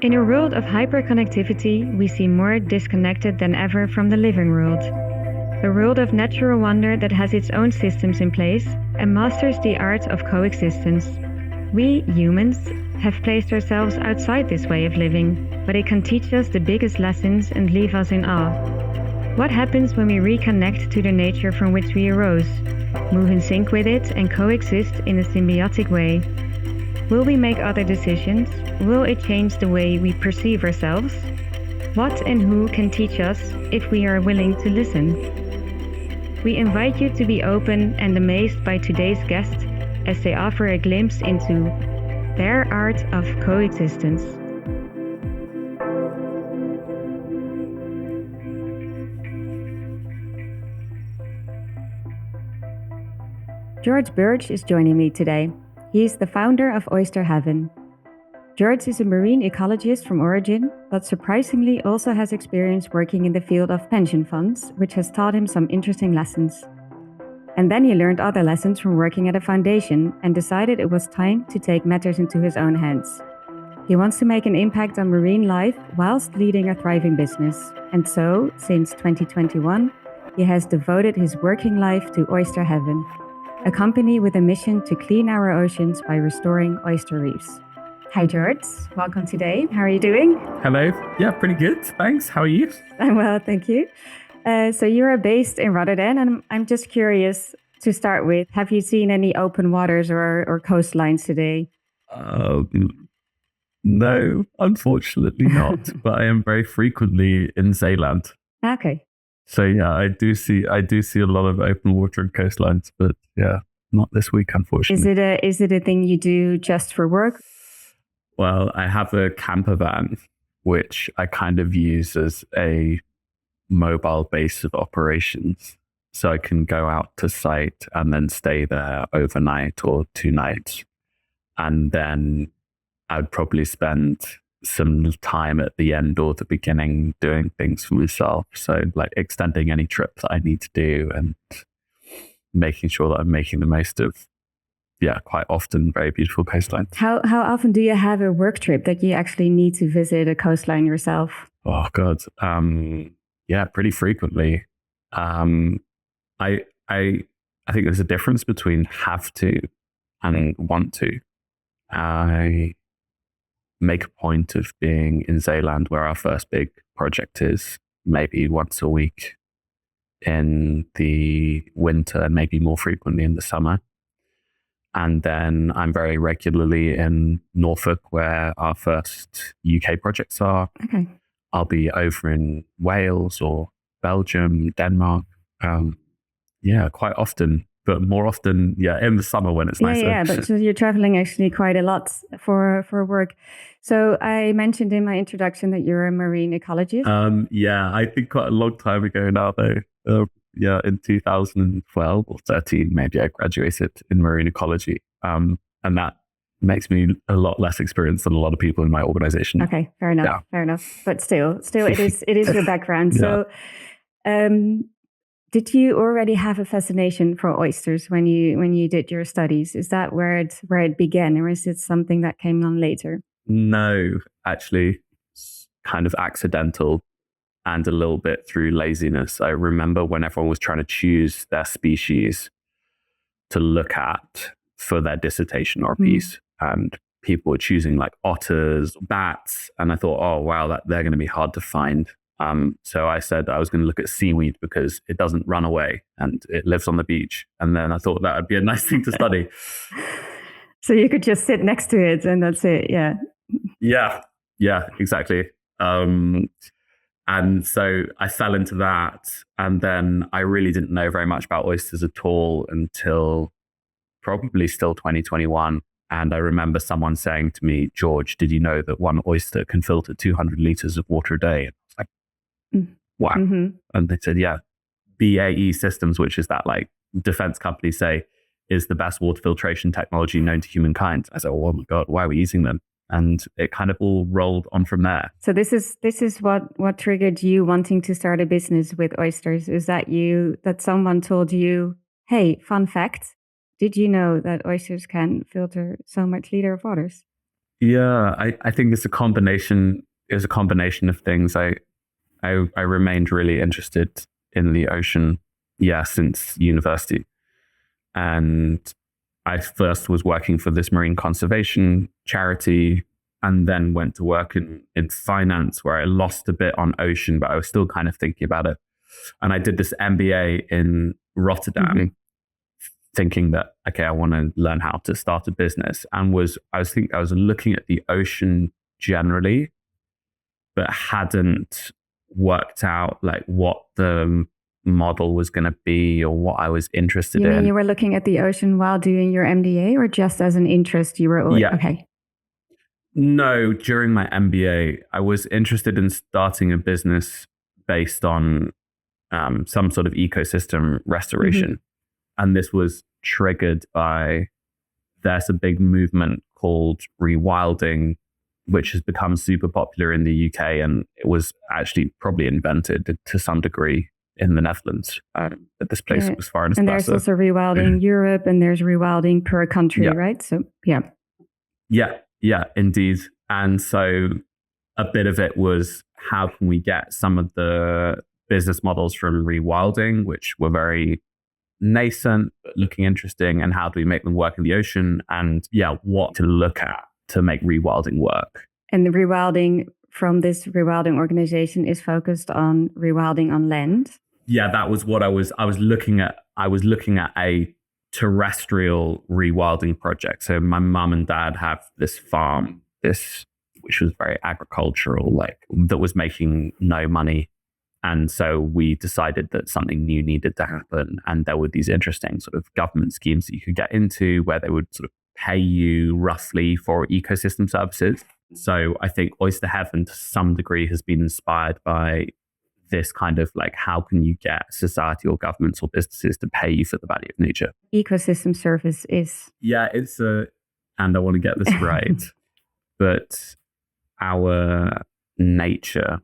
In a world of hyperconnectivity, we seem more disconnected than ever from the living world. A world of natural wonder that has its own systems in place and masters the art of coexistence. We, humans, have placed ourselves outside this way of living, but it can teach us the biggest lessons and leave us in awe. What happens when we reconnect to the nature from which we arose, move in sync with it, and coexist in a symbiotic way? Will we make other decisions? Will it change the way we perceive ourselves? What and who can teach us if we are willing to listen? We invite you to be open and amazed by today's guests as they offer a glimpse into their art of coexistence. George Birch is joining me today. He is the founder of Oyster Heaven. George is a marine ecologist from origin, but surprisingly also has experience working in the field of pension funds, which has taught him some interesting lessons. And then he learned other lessons from working at a foundation and decided it was time to take matters into his own hands. He wants to make an impact on marine life whilst leading a thriving business. And so, since 2021, he has devoted his working life to Oyster Heaven, a company with a mission to clean our oceans by restoring oyster reefs. Hi, George. Welcome today. How are you doing? Hello. Yeah, pretty good. Thanks. How are you? I'm well, thank you. So you are based in Rotterdam, and I'm just curious to start with, have you seen any open waters or coastlines today? No, unfortunately not. But I am very frequently in Zeeland. Okay. So yeah, I do see a lot of open water and coastlines, but yeah, not this week, unfortunately. Is it a thing you do just for work? Well, I have a camper van, which I kind of use as a mobile base of operations. So I can go out to site and then stay there overnight or 2 nights. And then I'd probably spend some time at the end or the beginning doing things for myself. So like extending any trip that I need to do and making sure that I'm making the most of, quite often very beautiful coastlines. How often do you have a work trip that you actually need to visit a coastline yourself? Oh God. Pretty frequently. I think there's a difference between have to and want to. I make a point of being in Zeeland, where our first big project is, maybe once a week in the winter and maybe more frequently in the summer. And then I'm very regularly in Norfolk, where our first UK projects are. Okay. I'll be over in Wales or Belgium, Denmark. Quite often, but more often, in the summer when it's nicer. Yeah, but so you're traveling actually quite a lot for work. So I mentioned in my introduction that you're a marine ecologist. I think quite a long time ago now, though. In 2012 or 13, maybe I graduated in marine ecology. And that makes me a lot less experienced than a lot of people in my organization. Okay, fair enough. But still it is your background. So did you already have a fascination for oysters when you did your studies? Is that where it began, or is it something that came on later? No, actually, it's kind of accidental and a little bit through laziness. I remember when everyone was trying to choose their species to look at for their dissertation or piece, and people were choosing like otters, bats, and I thought, oh wow, they're going to be hard to find. So I said I was going to look at seaweed because it doesn't run away and it lives on the beach. And then I thought that would be a nice thing to study. So you could just sit next to it and that's it. Yeah. Yeah, exactly. And so I fell into that. And then I really didn't know very much about oysters at all until probably still 2021. And I remember someone saying to me, George, did you know that one oyster can filter 200 liters of water a day? And I was like, wow. Mm-hmm. And they said, yeah, BAE Systems, which is that like defense companies say is the best water filtration technology known to humankind. I said, oh my God, why are we using them? And it kind of all rolled on from there. So this is what triggered you wanting to start a business with oysters. Is that someone told you, hey, fun fact, Did you know that oysters can filter so much liter of waters? Yeah, I think it's a combination. It's a combination of things. I remained really interested in the ocean, yeah, since university, and I first was working for this marine conservation charity, and then went to work in finance, where I lost a bit on ocean, but I was still kind of thinking about it. And I did this MBA in Rotterdam, thinking that, okay, I want to learn how to start a business, and I was looking at the ocean generally, but hadn't worked out like what the model was going to be or what I was interested You in. mean you were looking at the ocean while doing your MBA, or just as an interest you were always, Yeah. okay. No, during my MBA, I was interested in starting a business based on some sort of ecosystem restoration. And this was triggered by, there's a big movement called rewilding, which has become super popular in the UK. And it was actually probably invented to some degree in the Netherlands. But this place was far and there's also rewilding Europe, and there's rewilding per country, right? So, Yeah, indeed. And so a bit of it was, how can we get some of the business models from rewilding, which were very nascent, but looking interesting, and how do we make them work in the ocean? And what to look at to make rewilding work. And the rewilding from this rewilding organization is focused on rewilding on land. Yeah, that was what I was looking at. I was looking at a terrestrial rewilding project. So my mum and dad have this farm, which was very agricultural, that was making no money. And so we decided that something new needed to happen. And there were these interesting sort of government schemes that you could get into, where they would sort of pay you roughly for ecosystem services. So I think Oyster Heaven to some degree has been inspired by this kind of how can you get society or governments or businesses to pay you for the value of nature? Ecosystem service is... Yeah, and I want to get this right, but nature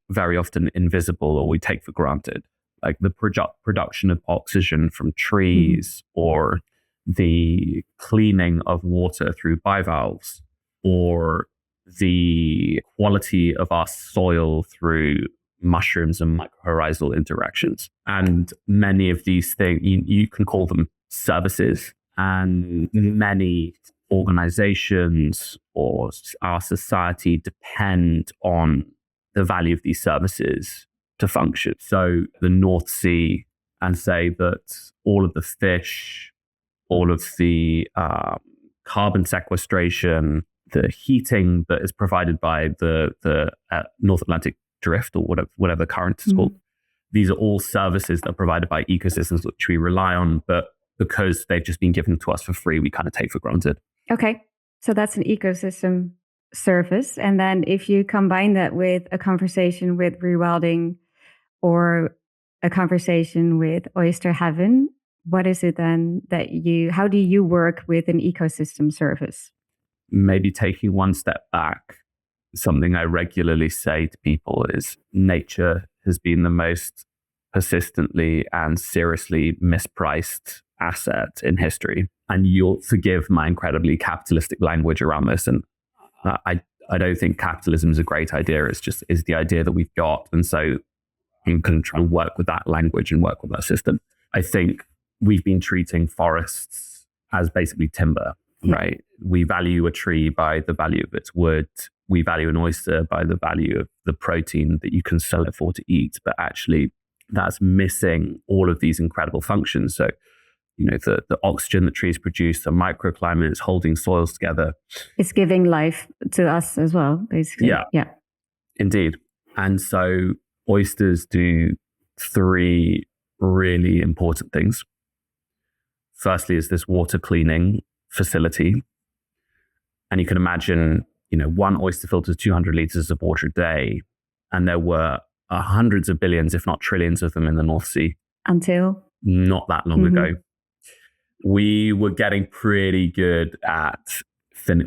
very often invisible, or we take for granted, like the production of oxygen from trees, or the cleaning of water through bivalves, or the quality of our soil through mushrooms and mycorrhizal interactions. And many of these things, you can call them services, and many organizations or our society depend on the value of these services to function. So the North Sea, and say that all of the fish, all of the carbon sequestration, the heating that is provided by the North Atlantic drift, or whatever the current is called, these are all services that are provided by ecosystems which we rely on, but because they've just been given to us for free, we kind of take for granted. Okay, so that's an ecosystem service. And then if you combine that with a conversation with rewilding or a conversation with Oyster Heaven, what is it then how do you work with an ecosystem service? Maybe taking one step back, something I regularly say to people is, nature has been the most persistently and seriously mispriced asset in history. And you'll forgive my incredibly capitalistic language around this. And I don't think capitalism is a great idea. It's the idea that we've got. And so I'm going to try and work with that language and work with that system. I think we've been treating forests as basically timber, right? We value a tree by the value of its wood. We value an oyster by the value of the protein that you can sell it for to eat. But actually, that's missing all of these incredible functions. So, the oxygen that trees produce, the microclimate is holding soils together. It's giving life to us as well, basically. Yeah. Indeed. And so oysters do three really important things. Firstly is this water cleaning facility. And you can imagine, one oyster filters 200 liters of water a day. And there were hundreds of billions, if not trillions of them in the North Sea. Until? Not that long ago. We were getting pretty good at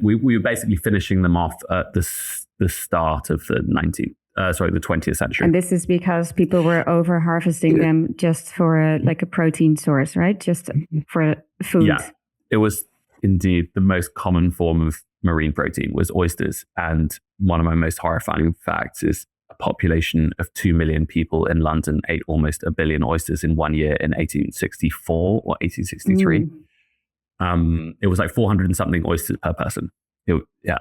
we were basically finishing them off at the start of the 19th the 20th century. And this is because people were over harvesting them just for a protein source, right? Just for food. Yeah, it was indeed the most common form of marine protein was oysters. And one of my most horrifying facts is a population of 2 million people in London ate almost 1 billion oysters in 1 year in 1864 or 1863. It was like 400 and something oysters per person.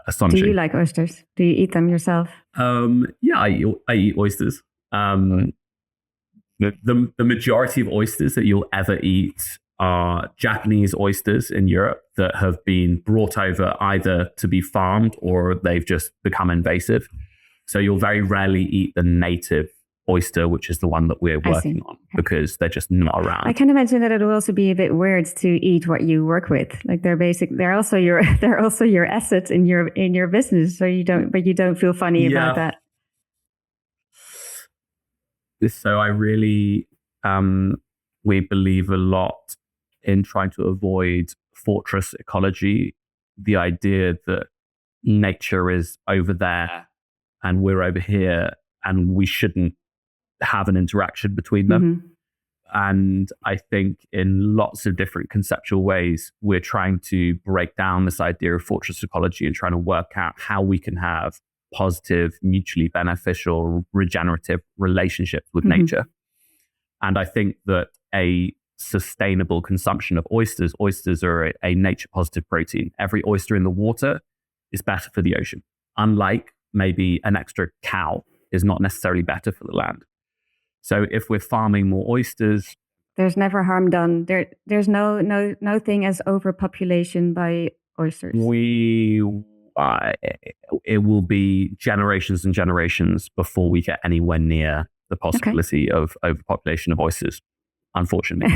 Astonishing. Do you like oysters? Do you eat them yourself? Yeah, I eat oysters. The majority of oysters that you'll ever eat are Japanese oysters in Europe that have been brought over either to be farmed or they've just become invasive. So you'll very rarely eat the native oyster, which is the one that we're working on, because they're just not around. I can imagine that it will also be a bit weird to eat what you work with. Like they're also your assets in your business. So you don't feel funny about that. So I really we believe a lot in trying to avoid fortress ecology, the idea that nature is over there and we're over here and we shouldn't have an interaction between them. Mm-hmm. And I think in lots of different conceptual ways, we're trying to break down this idea of fortress ecology and trying to work out how we can have positive, mutually beneficial, regenerative relationships with nature. And I think that a sustainable consumption of oysters are a nature positive protein. Every oyster in the water is better for the ocean. Unlike maybe an extra cow is not necessarily better for the land. So if we're farming more oysters, there's never harm done. There's no thing as overpopulation by oysters. It will be generations and generations before we get anywhere near the possibility of overpopulation of oysters, unfortunately.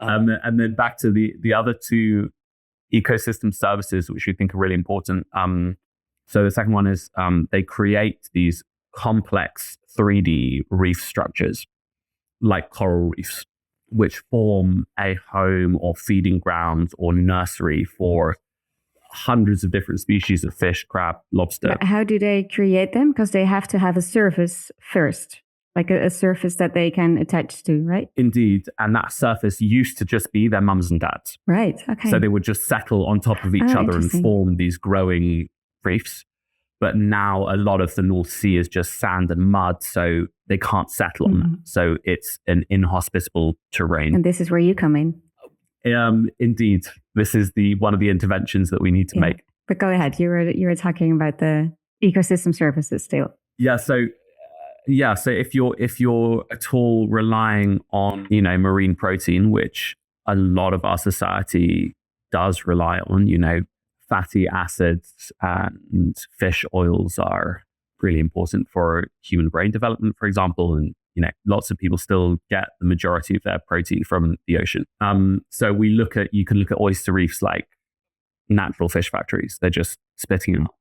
And then back to the other two ecosystem services, which we think are really important. So the second one is they create these complex 3D reef structures like coral reefs, which form a home or feeding ground or nursery for hundreds of different species of fish, crab, lobster. But how do they create them? Because they have to have a surface first, like a surface that they can attach to, right? Indeed. And that surface used to just be their mums and dads. Right. Okay. So they would just settle on top of each other and form these growing reefs. But now a lot of the North Sea is just sand and mud, so they can't settle on that. So it's an inhospitable terrain. And this is where you come in. Indeed, this is one of the interventions that we need to make. But go ahead. You were talking about the ecosystem services still. Yeah. So if you're at all relying on marine protein, which a lot of our society does rely on, fatty acids and fish oils are really important for human brain development, for example. And, lots of people still get the majority of their protein from the ocean. So you can look at oyster reefs like natural fish factories. They're just spitting out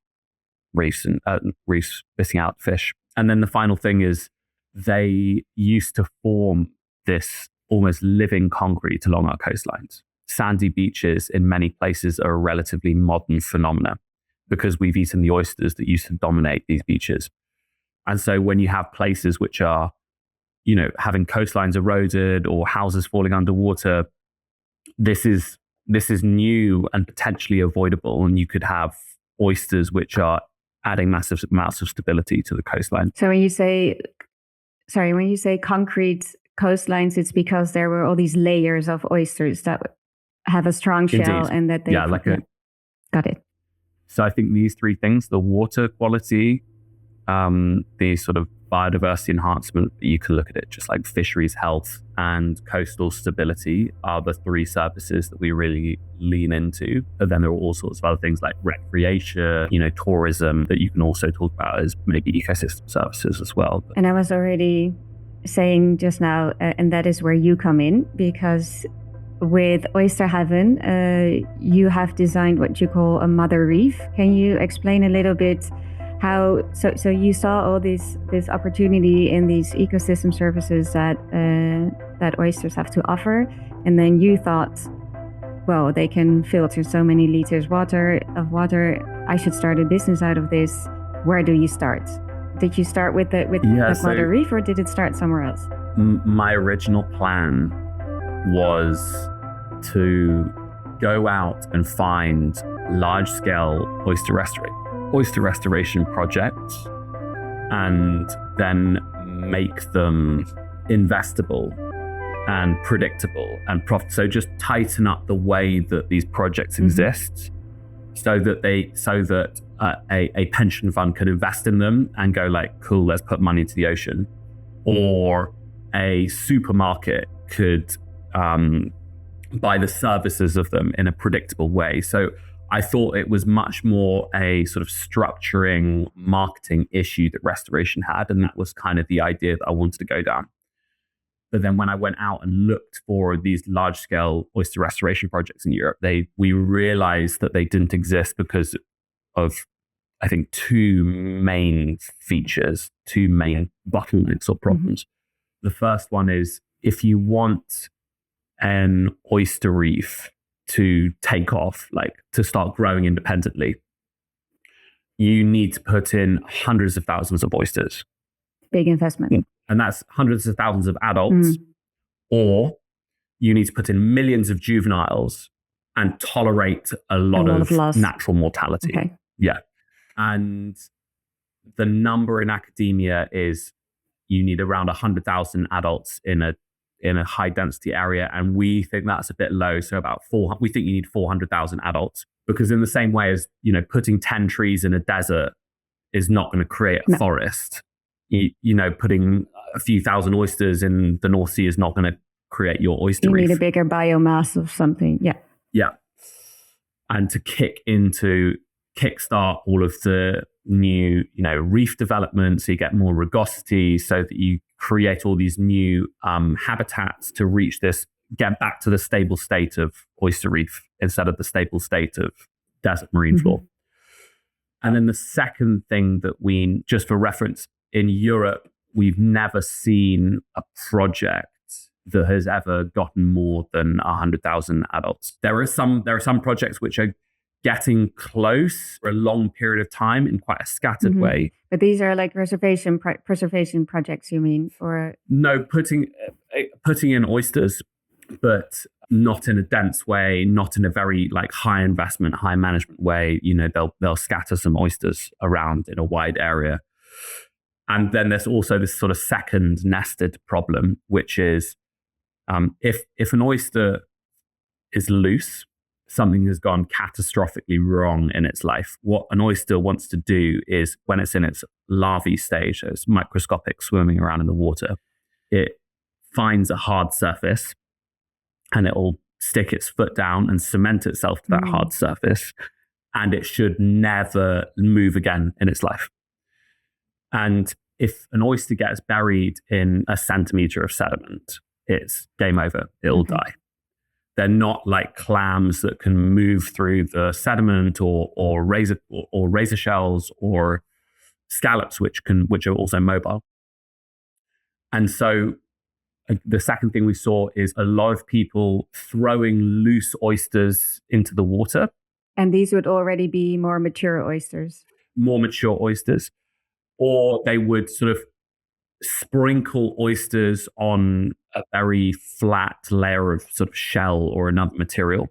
reefs and reefs spitting out fish. And then the final thing is they used to form this almost living concrete along our coastlines. Sandy beaches in many places are a relatively modern phenomena because we've eaten the oysters that used to dominate these beaches. And so when you have places which are, having coastlines eroded or houses falling underwater, this is new and potentially avoidable. And you could have oysters which are adding massive amounts of stability to the coastline. So when you say concrete coastlines, it's because there were all these layers of oysters that have a strong shell. Indeed. And that they got it. So I think these three things, the water quality, the sort of biodiversity enhancement, you can look at it just like fisheries health and coastal stability are the three services that we really lean into. But then there are all sorts of other things like recreation, tourism that you can also talk about as maybe ecosystem services as well. And I was already saying just now, and that is where you come in, because with Oyster Heaven, you have designed what you call a Mother Reef. Can you explain a little bit how? So you saw all this opportunity in these ecosystem services that oysters have to offer, and then you thought, well, they can filter so many liters of water. I should start a business out of this. Where do you start? Did you start with Mother Reef, or did it start somewhere else? My original plan was to go out and find large-scale oyster restoration projects and then make them investable and predictable and profit. So just tighten up the way that these projects exist, so that a pension fund could invest in them and go like, cool, let's put money into the ocean, or a supermarket could buy the services of them in a predictable way. So I thought it was much more a sort of structuring marketing issue that restoration had, and that was kind of the idea that I wanted to go down. But then when I went out and looked for these large-scale oyster restoration projects in Europe, we realized that they didn't exist because of, I think, two main features, two main bottlenecks or problems. The first one is, if you want an oyster reef to take off, like to start growing independently, you need to put in hundreds of thousands of oysters. Big investment. And that's hundreds of thousands of adults. Or you need to put in millions of juveniles and tolerate a lot of natural mortality. Okay. Yeah. And the number in academia is you need around 100,000 adults in a high density area, and we think that's a bit low. So about we think you need 400,000 adults, because in the same way as, putting 10 trees in a desert is not going to create a forest. Putting a few thousand oysters in the North Sea is not going to create your oyster reef. You need a bigger biomass of something. Yeah. And to kickstart all of the new, reef development, so you get more rugosity, so that you create all these new habitats to reach get back to the stable state of oyster reef instead of the stable state of desert marine floor. And then the second thing that just for reference, in Europe, we've never seen a project that has ever gotten more than 100,000 adults. There are some projects which are getting close for a long period of time in quite a scattered way. But these are like preservation projects, you mean? Or no, putting in oysters, but not in a dense way, not in a very like high investment, high management way. They'll scatter some oysters around in a wide area. And then there's also this sort of second nested problem, which is if an oyster is loose, something has gone catastrophically wrong in its life. What an oyster wants to do is, when it's in its larvae stage, so it's microscopic, swimming around in the water, it finds a hard surface and it will stick its foot down and cement itself to that hard surface, and it should never move again in its life. And if an oyster gets buried in a centimeter of sediment, it's game over. It'll die. They're not like clams that can move through the sediment, or razor shells, or scallops, which are also mobile. And so the second thing we saw is a lot of people throwing loose oysters into the water. And these would already be more mature oysters. Or they would sort of sprinkle oysters on a very flat layer of sort of shell or another material.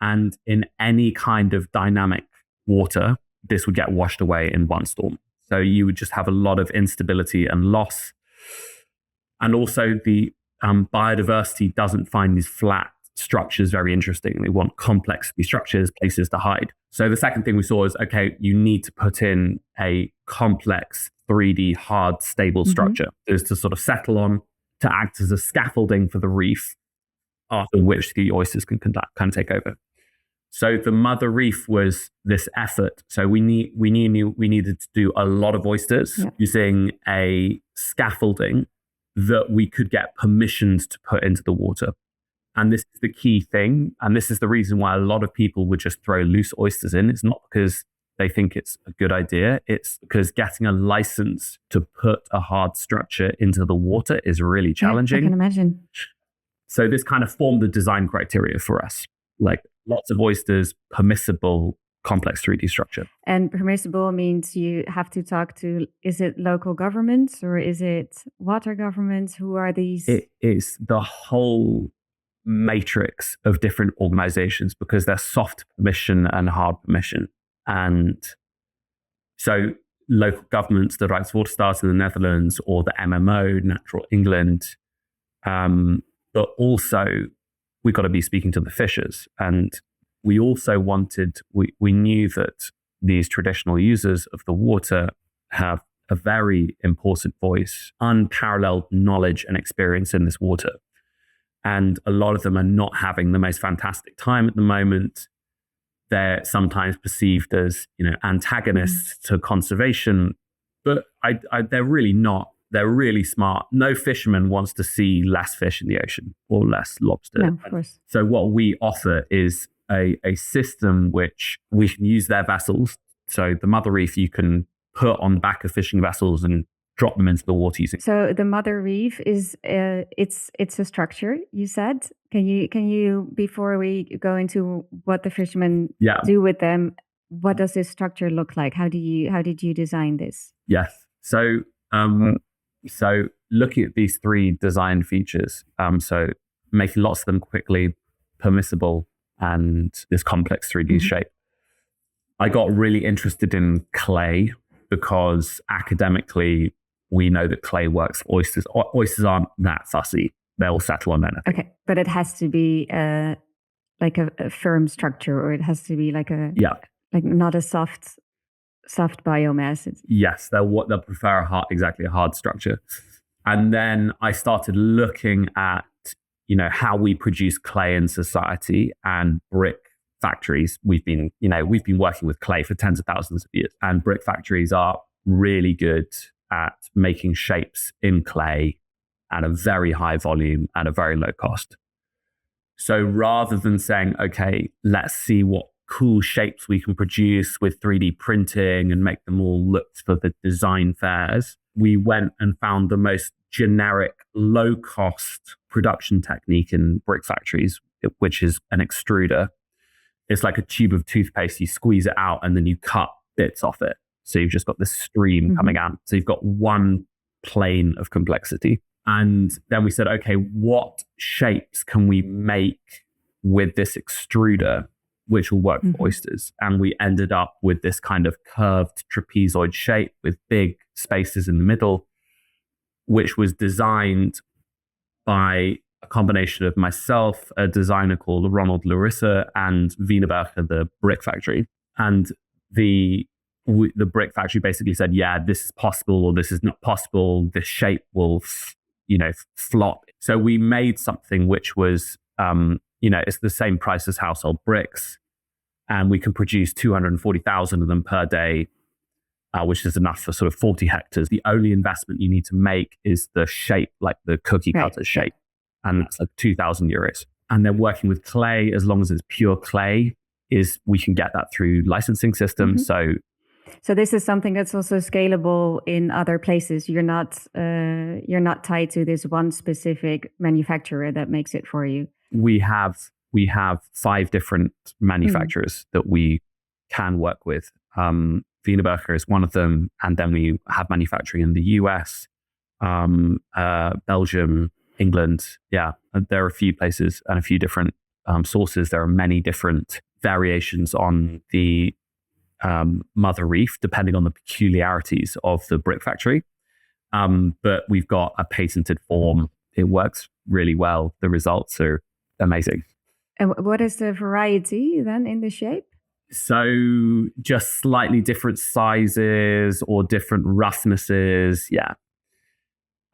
And in any kind of dynamic water, this would get washed away in one storm. So you would just have a lot of instability and loss. And also the biodiversity doesn't find these flat structures very interesting. They want complex structures, places to hide. So the second thing we saw is, okay, you need to put in a complex 3D hard stable structure is to sort of settle on, to act as a scaffolding for the reef, after which the oysters can kind of take over. So the Mother Reef was this effort. So we knew we needed to do a lot of oysters using a scaffolding that we could get permissions to put into the water. And this is the key thing. And this is the reason why a lot of people would just throw loose oysters in. It's not because they think it's a good idea. It's because getting a license to put a hard structure into the water is really challenging. I can imagine. So this kind of formed the design criteria for us. Like lots of oysters, permissible complex 3D structure. And permissible means you have to talk to, is it local governments or is it water governments? Who are these? It is the whole matrix of different organizations, because there's soft permission and hard permission. And so local governments, the Rijkswaterstaat in the Netherlands, or the MMO, Natural England, but also we got to be speaking to the fishers. And we also we knew that these traditional users of the water have a very important voice, unparalleled knowledge and experience in this water. And a lot of them are not having the most fantastic time at the moment. They're sometimes perceived as, antagonists to conservation, but they're really not. They're really smart. No fisherman wants to see less fish in the ocean or less lobster. No, of course. So what we offer is a system which we can use their vessels. So the Mother Reef you can put on the back of fishing vessels and drop them into the water. So the Mother Reef is it's a structure, you said. Can you before we go into what the fishermen do with them, what does this structure look like? How did you design this? Yes. So looking at these three design features, so making lots of them quickly, permissible, and this complex 3D shape. I got really interested in clay because academically we know that clay works for oysters. Oysters aren't that fussy. They'll settle on anything. Okay, but it has to be like a firm structure, or it has to be like like not a soft biomass. Yes, they'll prefer a hard structure. And then I started looking at how we produce clay in society, and brick factories. We've been working with clay for tens of thousands of years, and brick factories are really good at making shapes in clay at a very high volume at a very low cost. So rather than saying, okay, let's see what cool shapes we can produce with 3D printing and make them all look for the design fairs, we went and found the most generic, low-cost production technique in brick factories, which is an extruder. It's like a tube of toothpaste. You squeeze it out and then you cut bits off it. So you've just got this stream coming out. So you've got one plane of complexity. And then we said, okay, what shapes can we make with this extruder which will work for oysters? And we ended up with this kind of curved trapezoid shape with big spaces in the middle, which was designed by a combination of myself, a designer called Ronald Larissa, and Wienerberger, the brick factory. And the brick factory basically said, yeah, this is possible, or this is not possible. This shape will, flop. So we made something which was, it's the same price as household bricks, and we can produce 240,000 of them per day, which is enough for sort of 40 hectares. The only investment you need to make is the shape, like the cookie cutter shape, and that's like 2,000 euros. And then working with clay, as long as it's pure clay, we can get that through licensing systems. So this is something that's also scalable in other places. You're not tied to this one specific manufacturer that makes it for you. We have 5 different manufacturers that we can work with. Wienerberger is one of them, and then we have manufacturing in the US, Belgium, England. Yeah, there are a few places and a few different sources. There are many different variations on the Mother Reef, depending on the peculiarities of the brick factory. But we've got a patented form. It works really well. The results are amazing. And what is the variety then in the shape? So just slightly different sizes or different roughnesses. Yeah.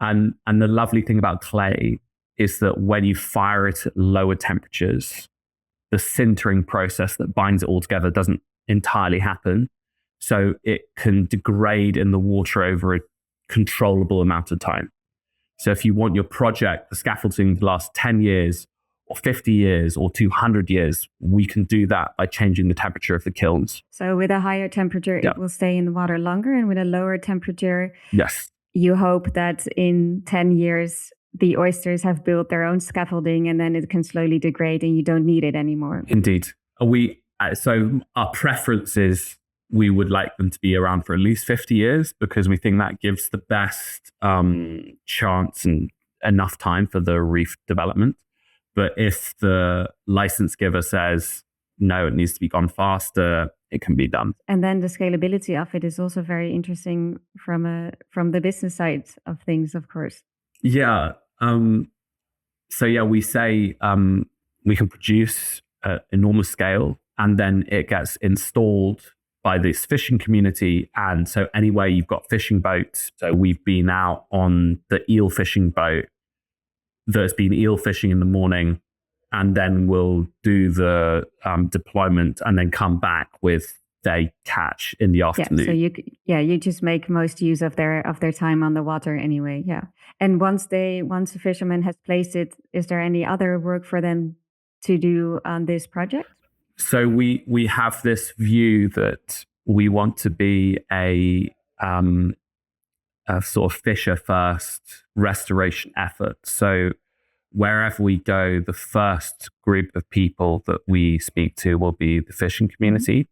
And the lovely thing about clay is that when you fire it at lower temperatures, the sintering process that binds it all together doesn't entirely happen. So it can degrade in the water over a controllable amount of time. So if you want your project, the scaffolding to last 10 years or 50 years or 200 years, we can do that by changing the temperature of the kilns. So with a higher temperature, it will stay in the water longer, and with a lower temperature, yes, you hope that in 10 years, the oysters have built their own scaffolding, and then it can slowly degrade and you don't need it anymore. Indeed. We So our preference is we would like them to be around for at least 50 years because we think that gives the best chance and enough time for the reef development. But if the license giver says, no, it needs to be gone faster, it can be done. And then the scalability of it is also very interesting from the business side of things, of course. Yeah. So yeah, we say we can produce at enormous scale, and then it gets installed by this fishing community. And so anywhere you've got fishing boats, so we've been out on the eel fishing boat that's been eel fishing in the morning, and then we'll do the deployment and then come back with their catch in the afternoon. So you just make most use of their time on the water anyway. Yeah. And once the fisherman has placed it, is there any other work for them to do on this project? So we have this view that we want to be a sort of fisher first restoration effort. So wherever we go, the first group of people that we speak to will be the fishing community,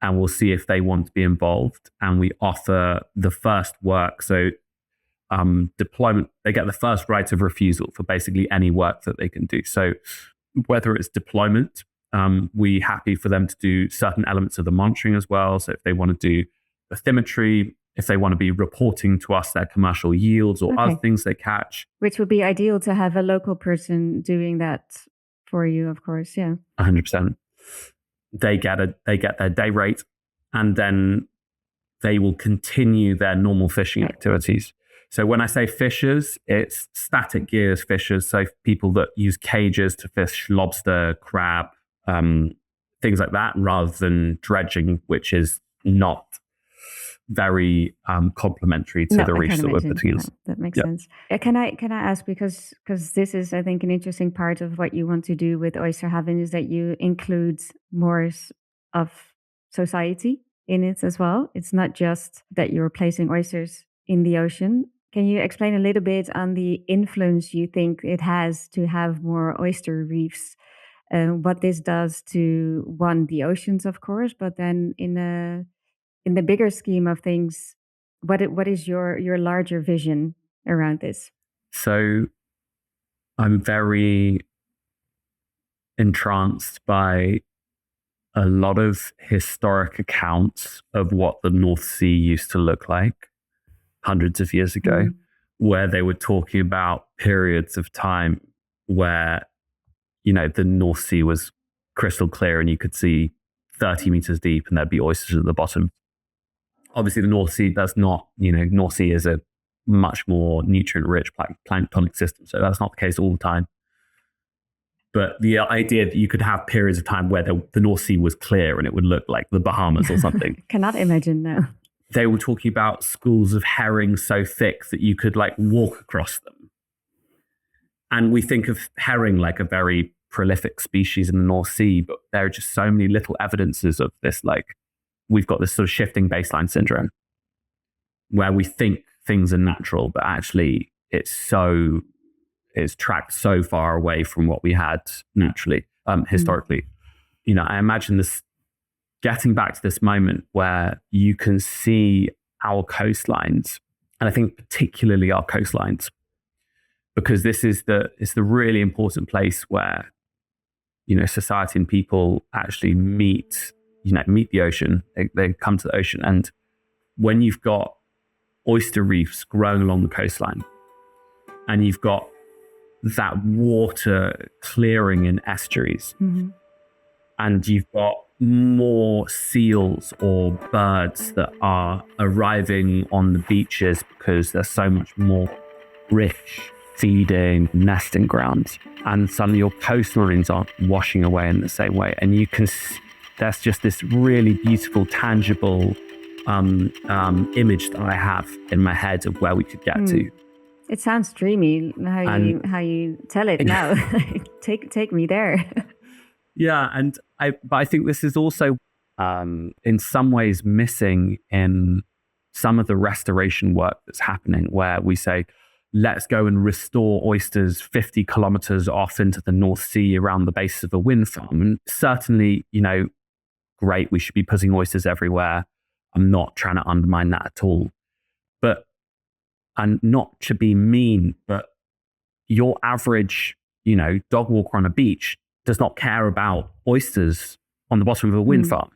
and we'll see if they want to be involved. And we offer the first work. So deployment, they get the first right of refusal for basically any work that they can do. So whether it's deployment, we're happy for them to do certain elements of the monitoring as well. So if they want to do bathymetry, if they want to be reporting to us their commercial yields or other things they catch. Which would be ideal to have a local person doing that for you, of course. Yeah. 100%. They get their day rate, and then they will continue their normal fishing activities. So when I say fishers, it's static gears fishers. So people that use cages to fish lobster, crab, things like that, rather than dredging, which is not very complementary to the reefs that we're putting in. That makes sense. Can I ask, because this is, I think, an interesting part of what you want to do with Oyster Heaven, is that you include more of society in it as well. It's not just that you're placing oysters in the ocean. Can you explain a little bit on the influence you think it has to have more oyster reefs? What this does to, one, the oceans, of course, but then in the bigger scheme of things, what is your larger vision around this? So I'm very entranced by a lot of historic accounts of what the North Sea used to look like hundreds of years ago, where they were talking about periods of time where, the North Sea was crystal clear and you could see 30 meters deep and there'd be oysters at the bottom. Obviously, the North Sea does not, North Sea is a much more nutrient-rich planktonic system, so that's not the case all the time. But the idea that you could have periods of time where the North Sea was clear and it would look like the Bahamas or something. Cannot imagine, no. They were talking about schools of herring so thick that you could walk across them. And we think of herring like a very prolific species in the North Sea, but there are just so many little evidences of this, we've got this sort of shifting baseline syndrome where we think things are natural, but actually it's tracked so far away from what we had naturally, historically. I imagine this getting back to this moment where you can see our coastlines, and I think particularly our coastlines, because this is it's the really important place where, society and people actually meet the ocean. They come to the ocean. And when you've got oyster reefs growing along the coastline and you've got that water clearing in estuaries, and you've got more seals or birds that are arriving on the beaches because there's so much more rich feeding, nesting grounds, and suddenly your coastlines aren't washing away in the same way. And you can there's just this really beautiful, tangible image that I have in my head of where we could get to. It sounds dreamy how you tell it now. Take me there. Yeah, and I think this is also in some ways missing in some of the restoration work that's happening, where we say, let's go and restore oysters 50 kilometers off into the North Sea around the base of a wind farm. And certainly, great, we should be putting oysters everywhere. I'm not trying to undermine that at all. But, and not to be mean, but your average, dog walker on a beach does not care about oysters on the bottom of a wind farm.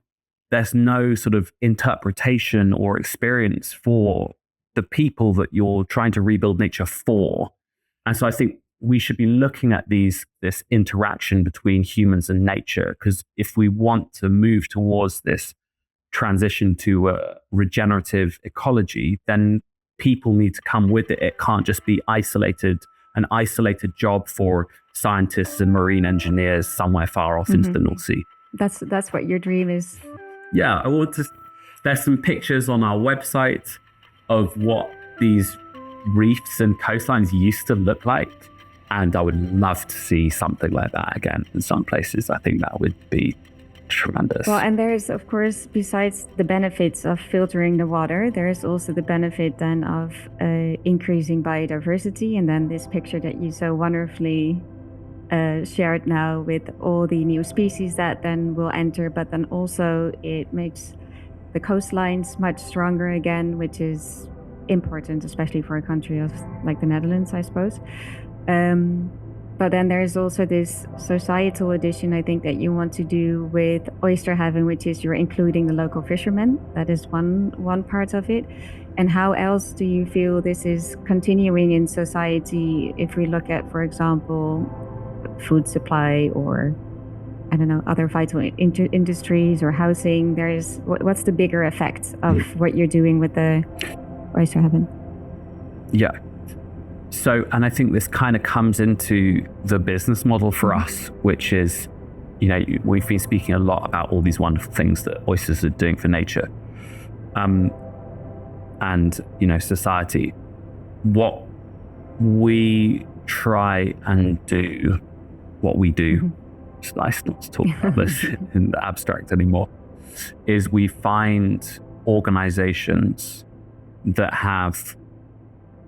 There's no sort of interpretation or experience for the people that you're trying to rebuild nature for. And so I think we should be looking at this interaction between humans and nature, because if we want to move towards this transition to a regenerative ecology, then people need to come with it. It can't just be an isolated job for scientists and marine engineers somewhere far off into the North Sea. That's what your dream is. Yeah, there's some pictures on our website of what these reefs and coastlines used to look like. And I would love to see something like that again in some places. I think that would be tremendous. Well, and there's, of course, besides the benefits of filtering the water, there is also the benefit then of increasing biodiversity. And then this picture that you so wonderfully shared now with all the new species that then will enter, but then also it makes the coastlines much stronger again, which is important, especially for a country of like the Netherlands, I suppose. But then there's also this societal addition, I think, that you want to do with Oyster Heaven, which is you're including the local fishermen. That is one part of it. And how else do you feel this is continuing in society if we look at, for example, food supply or, I don't know, other vital industries or housing? What's the bigger effect of what you're doing with the Oyster Heaven? Yeah. So, and I think this kind of comes into the business model for us, which is, we've been speaking a lot about all these wonderful things that oysters are doing for nature, and, society. What we try and do, it's nice not to talk about this in the abstract anymore, is we find organizations that have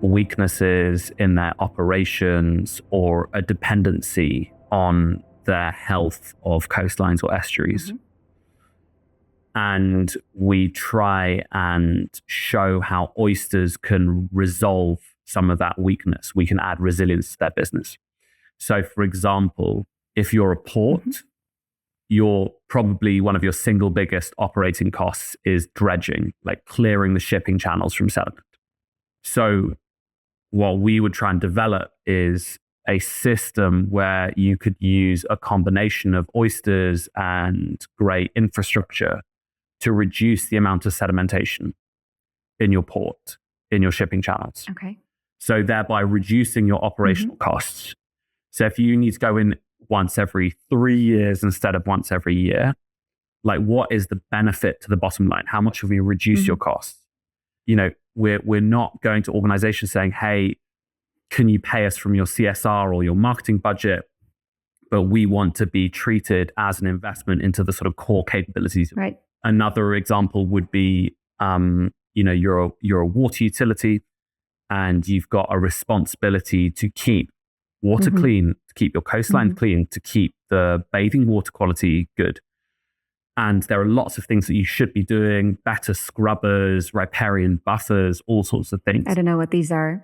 weaknesses in their operations or a dependency on the health of coastlines or estuaries. And we try and show how oysters can resolve some of that weakness. We can add resilience to their business. So, for example, if you're a port, you're probably one of your single biggest operating costs is dredging, like clearing the shipping channels from sediment. So what we would try and develop is a system where you could use a combination of oysters and great infrastructure to reduce the amount of sedimentation in your port, in your shipping channels. Okay. So thereby reducing your operational costs. So if you need to go in once every 3 years instead of once every year, like what is the benefit to the bottom line? How much have we reduced your costs? We're not going to organizations saying, hey, can you pay us from your CSR or your marketing budget? But we want to be treated as an investment into the sort of core capabilities. Right. Another example would be, you're a water utility and you've got a responsibility to keep water clean, to keep your coastline clean, to keep the bathing water quality good. And there are lots of things that you should be doing, better scrubbers, riparian buffers, all sorts of things. I don't know what these are.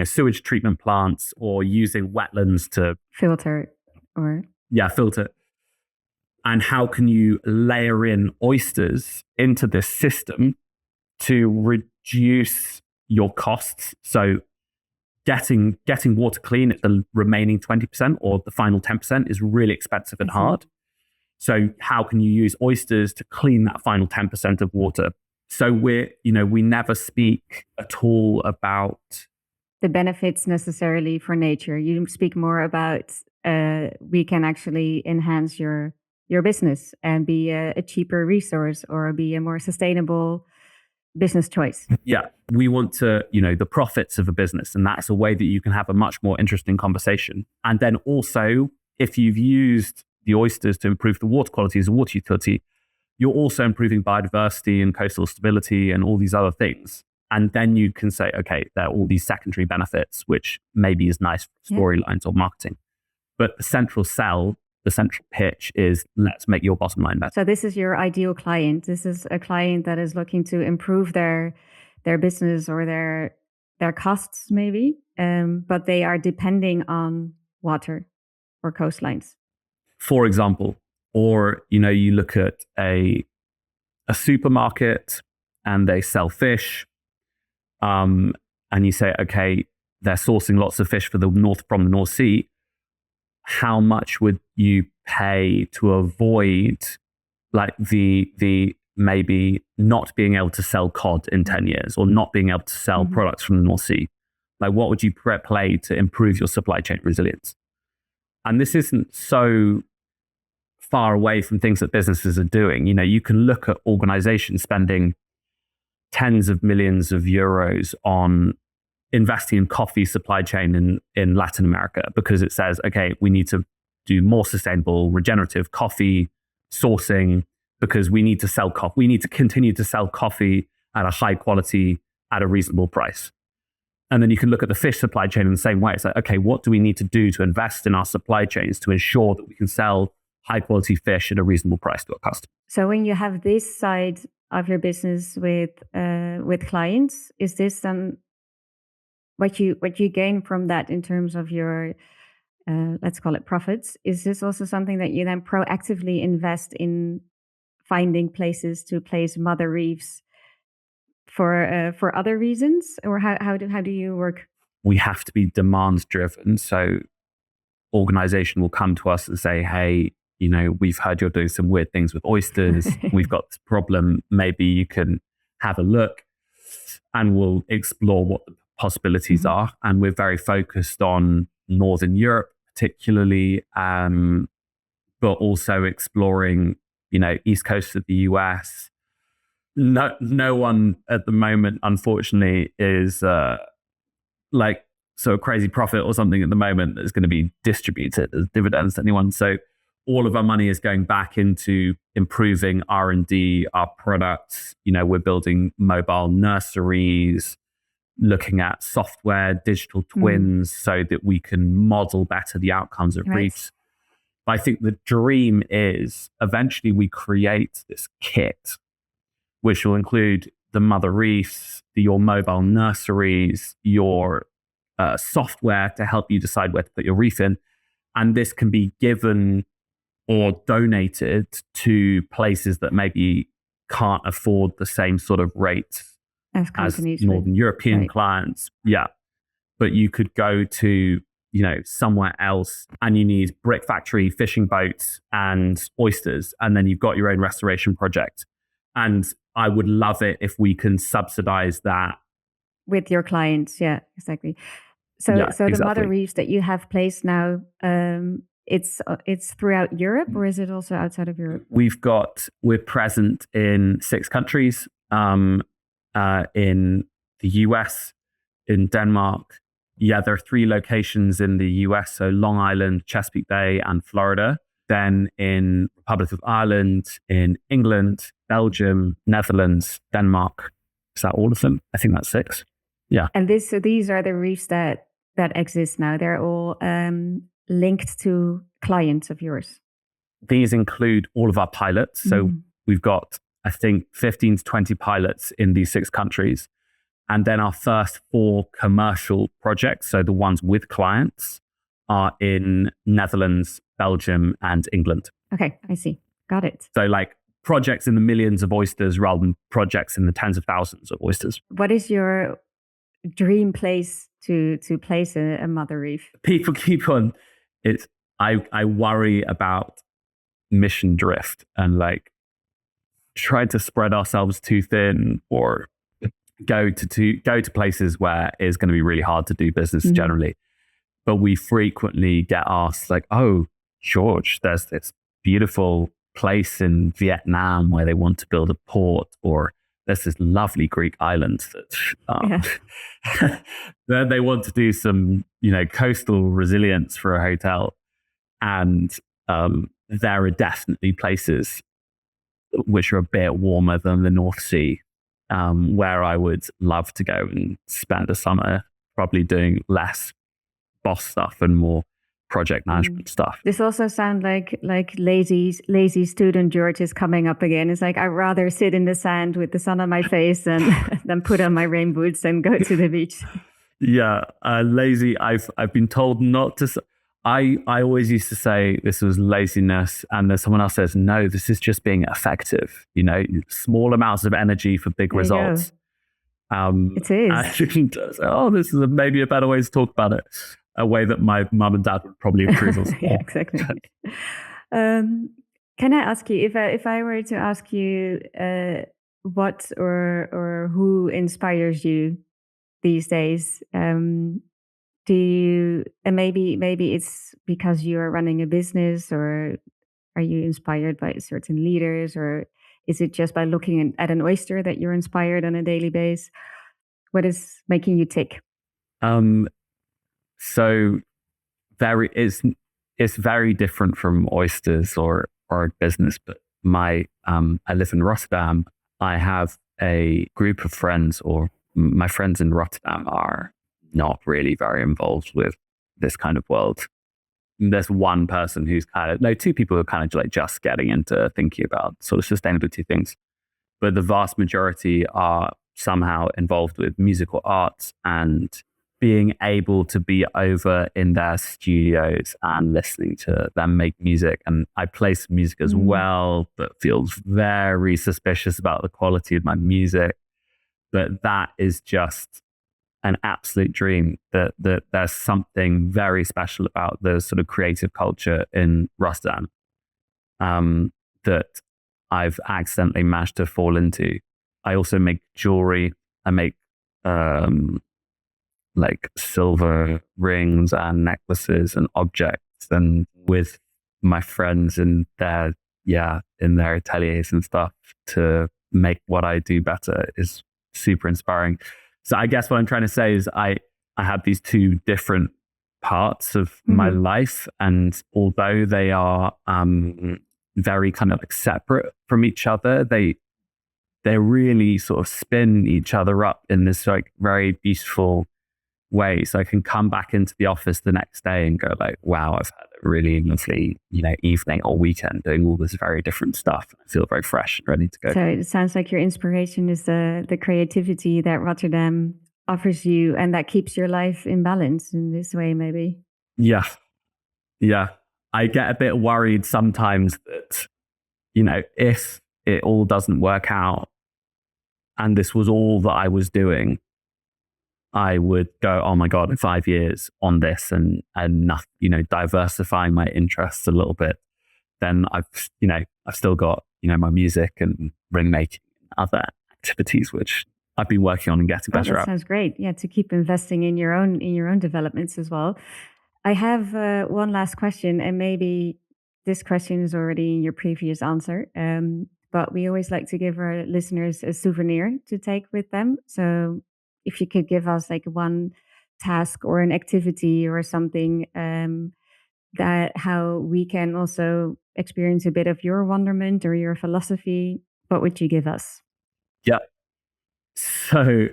Sewage treatment plants or using wetlands to filter. Filter. And how can you layer in oysters into this system to reduce your costs? So getting water clean at the remaining 20% or the final 10% is really expensive and hard. So how can you use oysters to clean that final 10% of water? So we never speak at all about the benefits necessarily for nature. You speak more about we can actually enhance your business and be a cheaper resource or be a more sustainable business choice. Yeah, we want to, the profits of a business. And that's a way that you can have a much more interesting conversation. And then also, if you've used the oysters to improve the water quality as a water utility, you're also improving biodiversity and coastal stability and all these other things. And then you can say, okay, there are all these secondary benefits, which maybe is nice for storylines or marketing. But the central sell, the central pitch is let's make your bottom line better. So this is your ideal client. This is a client that is looking to improve their business or their costs maybe, but they are depending on water or coastlines. For example, or you look at a supermarket and they sell fish, and you say, okay, they're sourcing lots of fish from the North Sea. How much would you pay to avoid like the maybe not being able to sell cod in 10 years or not being able to sell products from the North Sea? Like, what would you play to improve your supply chain resilience? And this isn't so far away from things that businesses are doing. You can look at organizations spending tens of millions of euros on investing in coffee supply chain in Latin America because it says, okay, we need to do more sustainable, regenerative coffee sourcing because we need to sell coffee. We need to continue to sell coffee at a high quality at a reasonable price. And then you can look at the fish supply chain in the same way. It's like, okay, what do we need to do to invest in our supply chains to ensure that we can sell high quality fish at a reasonable price to our customers? So when you have this side of your business with clients, is this then what you gain from that in terms of your let's call it profits? Is this also something that you then proactively invest in finding places to place mother reefs for other reasons, or how do you work? We have to be demand driven. So organization will come to us and say, hey, we've heard you're doing some weird things with oysters. We've got this problem. Maybe you can have a look, and we'll explore what the possibilities are. And we're very focused on Northern Europe, particularly, but also exploring, East Coast of the US. No one at the moment, unfortunately, is so a crazy profit or something at the moment that's going to be distributed as dividends to anyone. So all of our money is going back into improving R&D, our products. We're building mobile nurseries, looking at software, digital twins, so that we can model better the outcomes of reefs. But I think the dream is eventually we create this kit, which will include the mother reefs, your mobile nurseries, your software to help you decide where to put your reef in. And this can be given or donated to places that maybe can't afford the same sort of rates as Northern European clients. Yeah. But you could go to, somewhere else and you need brick factory, fishing boats and oysters. And then you've got your own restoration project. And I would love it if we can subsidize that with your clients. Yeah, exactly. So the mother reefs that you have placed now, it's throughout Europe, or is it also outside of Europe? We're present in 6 countries, in the US, in Denmark. Yeah, there are 3 locations in the US, so Long Island, Chesapeake Bay, and Florida. Then in Republic of Ireland, in England, Belgium, Netherlands, Denmark. Is that all of them? I think that's 6. Yeah. And these are the reefs that exist now. They're all linked to clients of yours. These include all of our pilots. So we've got, I think, 15 to 20 pilots in these 6 countries. And then our first 4 commercial projects, so the ones with clients, are in Netherlands, Belgium, and England. Okay, I see. Got it. So projects in the millions of oysters rather than projects in the tens of thousands of oysters. What is your dream place to place a mother reef? People keep on. I worry about mission drift and try to spread ourselves too thin or go to places where it's going to be really hard to do business generally. But we frequently get asked oh, George, there's this beautiful place in Vietnam where they want to build a port, or there's this lovely Greek island that then they want to do some, coastal resilience for a hotel. And there are definitely places which are a bit warmer than the North Sea. where I would love to go and spend a summer, probably doing less boss stuff and more project management stuff. This also sounds like lazy student George is coming up again. It's like, I'd rather sit in the sand with the sun on my face than put on my rain boots and go to the beach. Yeah, lazy. I've been told not to. I always used to say this was laziness, and then someone else says, no, this is just being effective. You know, small amounts of energy for big results. It is. Oh, this is maybe a better way to talk about it. A way that my mum and dad would probably approve of. Yeah, exactly. Can I ask you, if I were to ask you what or who inspires you these days? Do you, and maybe it's because you are running a business, or are you inspired by certain leaders, or is it just by looking at an oyster that you're inspired on a daily basis? What is making you tick? So it's very different from oysters or a business, but I live in Rotterdam. I have a group of friends, or my friends in Rotterdam are not really very involved with this kind of world. There's one person who's two people who are kind of like just getting into thinking about sort of sustainability things, but the vast majority are somehow involved with musical arts and being able to be over in their studios and listening to them make music. And I play some music as well, but feels very suspicious about the quality of my music. But that is just an absolute dream, that there's something very special about the sort of creative culture in Rotterdam that I've accidentally managed to fall into. I also make jewelry. I make like silver rings and necklaces and objects, and with my friends in their ateliers and stuff to make what I do better is super inspiring. So I guess what I'm trying to say is I have these two different parts of my life, and although they are very kind of like separate from each other, they really sort of spin each other up in this like very beautiful way. So I can come back into the office the next day and go like, wow, I've had a really lovely, evening or weekend doing all this very different stuff. I feel very fresh and ready to go. So it sounds like your inspiration is the creativity that Rotterdam offers you, and that keeps your life in balance in this way, maybe. Yeah. I get a bit worried sometimes that, if it all doesn't work out and this was all that I was doing, I would go, oh my God, in 5 years on this and diversifying my interests a little bit. Then I've still got, my music and ring making and other activities, which I've been working on and getting better at. Sounds great. Yeah. To keep investing in your own developments as well. I have one last question, and maybe this question is already in your previous answer. But we always like to give our listeners a souvenir to take with them. So if you could give us like one task or an activity or something, that how we can also experience a bit of your wonderment or your philosophy, what would you give us? Yeah. So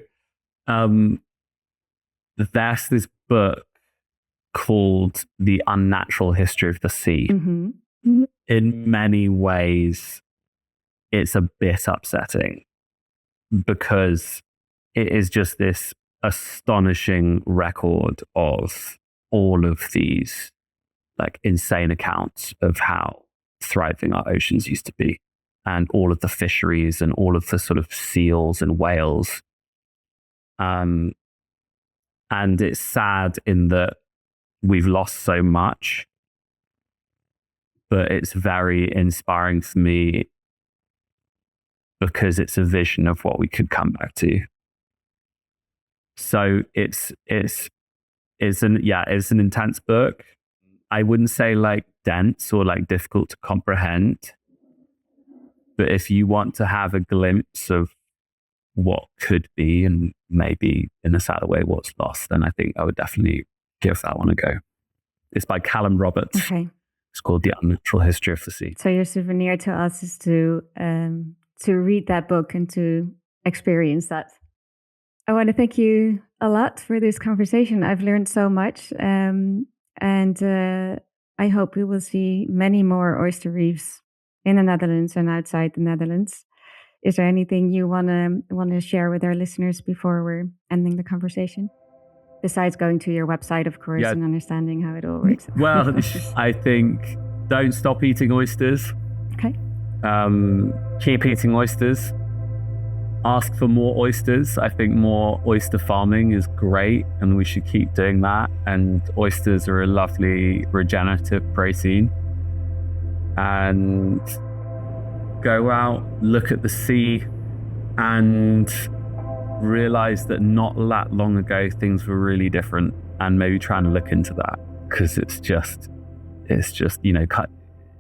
there's this book called The Unnatural History of the Sea. In many ways, it's a bit upsetting because it is just this astonishing record of all of these like insane accounts of how thriving our oceans used to be, and all of the fisheries and all of the sort of seals and whales. And it's sad in that we've lost so much, but it's very inspiring for me because it's a vision of what we could come back to. So it's an intense book. I wouldn't say like dense or like difficult to comprehend, but if you want to have a glimpse of what could be and maybe in a sadder way what's lost, then I think I would definitely give that one a go. It's by Callum Roberts. Okay. It's called The Unnatural History of the Sea. So your souvenir to us is to read that book and to experience that. I want to thank you a lot for this conversation. I've learned so much, and I hope we will see many more oyster reefs in the Netherlands and outside the Netherlands. Is there anything you want to share with our listeners before we're ending the conversation? Besides going to your website, of course, and understanding how it all works. Well, I think don't stop eating oysters. Okay. Keep eating oysters. Ask for more oysters. I think more oyster farming is great, and we should keep doing that. And oysters are a lovely regenerative protein. And go out, look at the sea, and realize that not that long ago things were really different, and maybe try and look into that, because it's just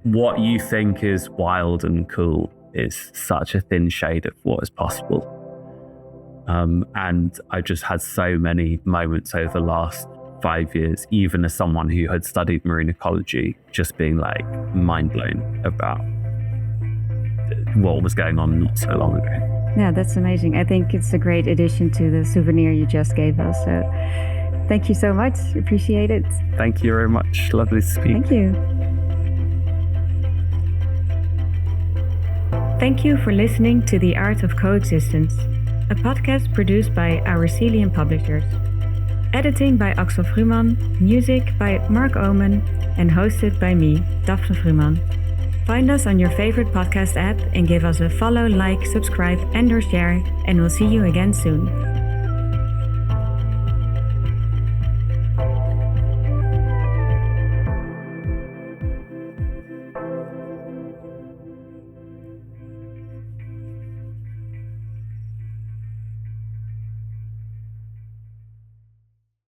what you think is wild and cool is such a thin shade of what is possible. And I've just had so many moments over the last 5 years, even as someone who had studied marine ecology, just being like mind blown about what was going on not so long ago. Yeah, that's amazing. I think it's a great addition to the souvenir you just gave us. So thank you so much. Appreciate it. Thank you very much. Lovely to speak. Thank you. Thank you for listening to The Art of Coexistence, a podcast produced by our Celian publishers. Editing by Axel Fruman, music by Mark Omen, and hosted by me, Daphne Fruman. Find us on your favorite podcast app and give us a follow, like, subscribe, and/or share, and we'll see you again soon.